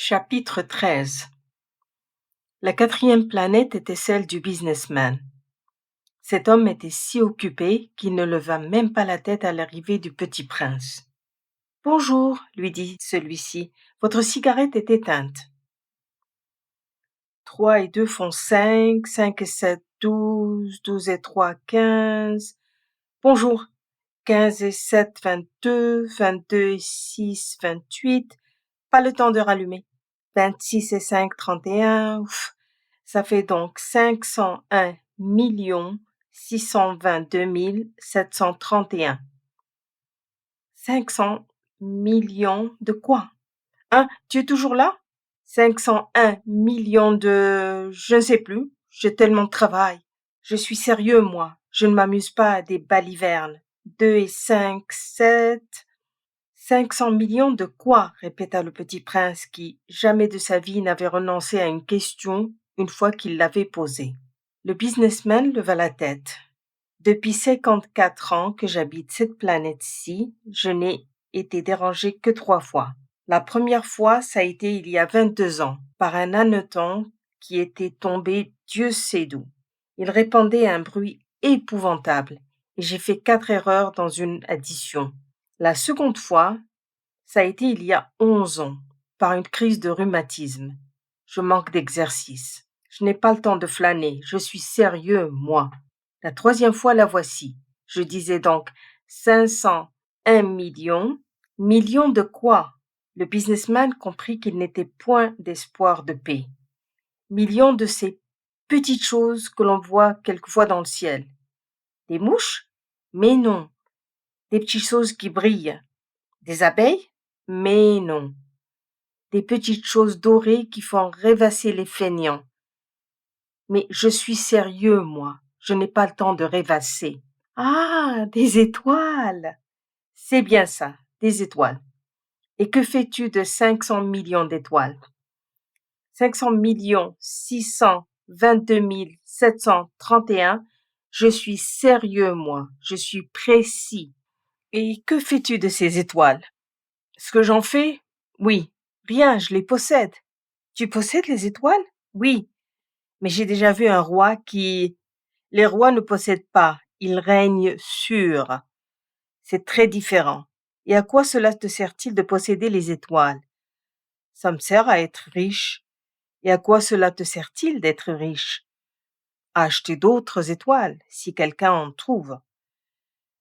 Chapitre 13. La quatrième planète était celle du businessman. Cet homme était si occupé qu'il ne leva même pas la tête à l'arrivée du petit prince. « Bonjour, lui dit celui-ci, votre cigarette est éteinte. 3 et 2 font 5, 5 et 7, 12, 12 et 3, 15. Bonjour, 15 et 7, 22, 22 et 6, 28. Pas le temps de rallumer. 26 et 5, 31. Ouf. Ça fait donc 501 622 731. 500 millions de quoi? Hein, tu es toujours là? 501 millions de... Je ne sais plus. J'ai tellement de travail. Je suis sérieux, moi. Je ne m'amuse pas à des balivernes. 2 et 5, 7... 500 millions de quoi? Répéta le petit prince qui, jamais de sa vie, n'avait renoncé à une question une fois qu'il l'avait posée. Le businessman leva la tête. Depuis 54 ans que j'habite cette planète-ci, je n'ai été dérangé que 3 fois. La première fois, ça a été il y a 22 ans, par un âneton qui était tombé Dieu sait d'où. Il répandait un bruit épouvantable et j'ai fait 4 erreurs dans une addition. La seconde fois, ça a été il y a 11 ans, par une crise de rhumatisme. Je manque d'exercice. Je n'ai pas le temps de flâner. Je suis sérieux, moi. La troisième fois, la voici. Je disais donc 501 millions. Millions de quoi? Le businessman comprit qu'il n'était point d'espoir de paix. Millions de ces petites choses que l'on voit quelquefois dans le ciel. Des mouches? Mais non. Des petites choses qui brillent. Des abeilles? Mais non. Des petites choses dorées qui font rêvasser les feignants. Mais je suis sérieux, moi. Je n'ai pas le temps de rêvasser. Ah, des étoiles! C'est bien ça, des étoiles. Et que fais-tu de 500 millions d'étoiles? 500 millions 622 731. Je suis sérieux, moi. Je suis précis. Et que fais-tu de ces étoiles? Ce que j'en fais? Oui. Rien, je les possède. Tu possèdes les étoiles? Oui. Mais j'ai déjà vu un roi qui... Les rois ne possèdent pas, ils règnent sur. C'est très différent. Et à quoi cela te sert-il de posséder les étoiles? Ça me sert à être riche. Et à quoi cela te sert-il d'être riche? À acheter d'autres étoiles, si quelqu'un en trouve.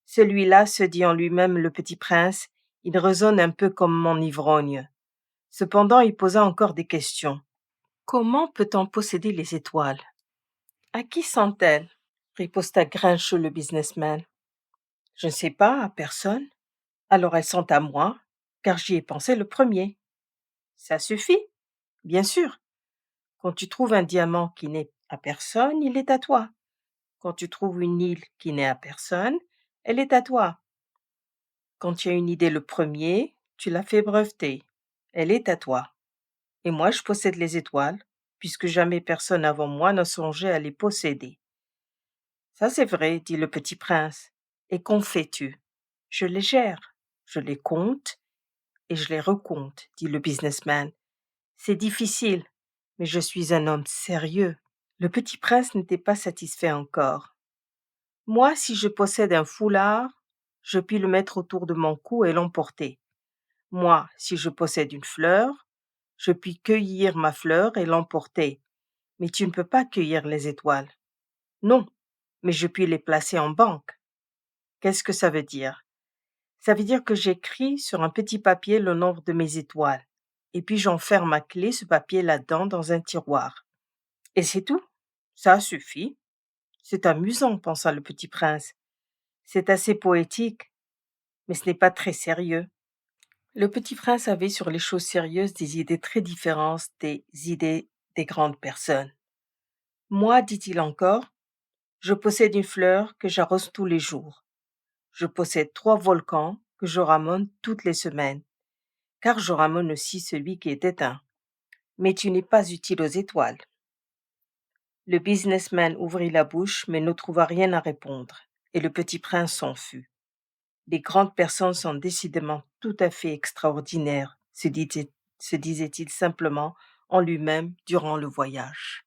Celui-là se dit en lui-même le petit prince, il raisonne un peu comme mon ivrogne. Cependant, il posa encore des questions. Comment peut-on posséder les étoiles? À qui sont-elles? Riposta grincheux le businessman. Je ne sais pas, à personne. Alors elles sont à moi, car j'y ai pensé le premier. Ça suffit? Bien sûr. Quand tu trouves un diamant qui n'est à personne, il est à toi. Quand tu trouves une île qui n'est à personne, elle est à toi. Quand tu as une idée le premier, tu l'as fait breveter. Elle est à toi. Et moi, je possède les étoiles, puisque jamais personne avant moi n'a songé à les posséder. Ça c'est vrai, dit le petit prince. Et qu'en fais-tu? Je les gère, je les compte et je les recompte, dit le businessman. C'est difficile, mais je suis un homme sérieux. Le petit prince n'était pas satisfait encore. Moi, si je possède un foulard, je puis le mettre autour de mon cou et l'emporter. Moi, si je possède une fleur, je puis cueillir ma fleur et l'emporter. Mais tu ne peux pas cueillir les étoiles. Non, mais je puis les placer en banque. Qu'est-ce que ça veut dire? Ça veut dire que j'écris sur un petit papier le nombre de mes étoiles, et puis j'enferme à clé ce papier là-dedans dans un tiroir. Et c'est tout. Ça suffit. C'est amusant, pensa le petit prince. C'est assez poétique, mais ce n'est pas très sérieux. Le petit prince avait sur les choses sérieuses des idées très différentes des idées des grandes personnes. Moi, dit-il encore, je possède une fleur que j'arrose tous les jours. Je possède 3 volcans que je ramène toutes les semaines, car je ramène aussi celui qui est éteint. Mais tu n'es pas utile aux étoiles. Le businessman ouvrit la bouche, mais ne trouva rien à répondre, et le petit prince s'en fut. Les grandes personnes sont décidément tout à fait extraordinaires, se dit-il se disait-il simplement en lui-même durant le voyage.